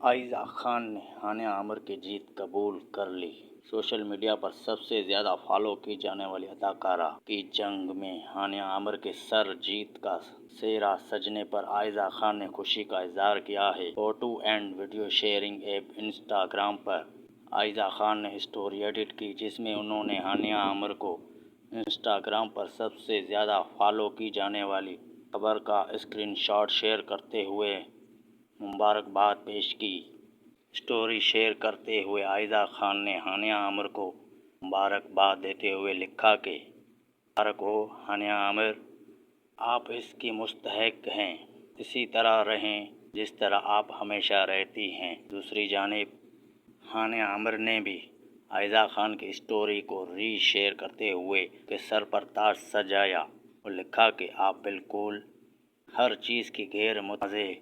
عائزہ خان نے ہانیہ عامر کی جیت قبول کر لی۔ سوشل میڈیا پر سب سے زیادہ فالو کی جانے والی اداکارہ کی جنگ میں ہانیہ عامر کے سر جیت کا سہرا سجنے پر عائزہ خان نے خوشی کا اظہار کیا ہے۔ Photo and video sharing app Instagram پر عائزہ خان نے اسٹوری ایڈٹ کی، جس میں انہوں نے ہانیہ عامر کو انسٹاگرام پر سب سے زیادہ فالو کی جانے والی خبر کا اسکرین شاٹ شیئر کرتے ہوئے مبارکباد پیش کی۔ اسٹوری شیئر کرتے ہوئے عائزہ خان نے ہانیہ عامر کو مبارکباد دیتے ہوئے لکھا کہ مبارک ہو ہانیہ عامر، آپ اس کی مستحق ہیں، اسی طرح رہیں جس طرح آپ ہمیشہ رہتی ہیں۔ دوسری جانب ہانیہ عامر نے بھی عائزہ خان کی اسٹوری کو ری شیئر کرتے ہوئے کے سر پر تاج سجایا اور لکھا کہ آپ بالکل ہر چیز کی غیر متنازع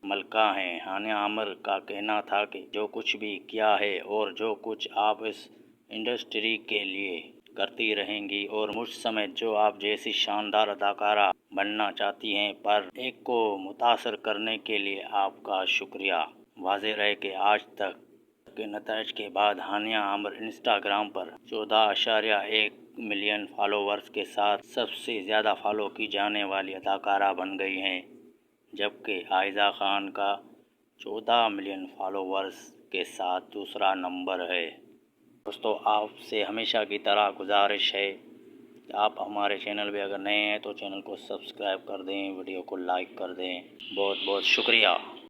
ملکہ ہیں۔ ہانیہ عامر کا کہنا تھا کہ جو کچھ بھی کیا ہے اور جو کچھ آپ اس انڈسٹری کے لیے کرتی رہیں گی اور مجھ سمیت جو آپ جیسی شاندار اداکارہ بننا چاہتی ہیں، پر ایک کو متاثر کرنے کے لیے آپ کا شکریہ۔ واضح رہے کہ آج تک کے نتائج کے بعد ہانیہ عامر انسٹاگرام پر 14.1 ملین فالوورز کے ساتھ سب سے زیادہ فالو کی جانے والی اداکارہ بن گئی ہیں، جبکہ عائزہ خان کا 14 ملین فالوورز کے ساتھ دوسرا نمبر ہے۔ دوستو، آپ سے ہمیشہ کی طرح گزارش ہے کہ آپ ہمارے چینل پہ اگر نئے ہیں تو چینل کو سبسکرائب کر دیں، ویڈیو کو لائک کر دیں۔ بہت بہت شکریہ۔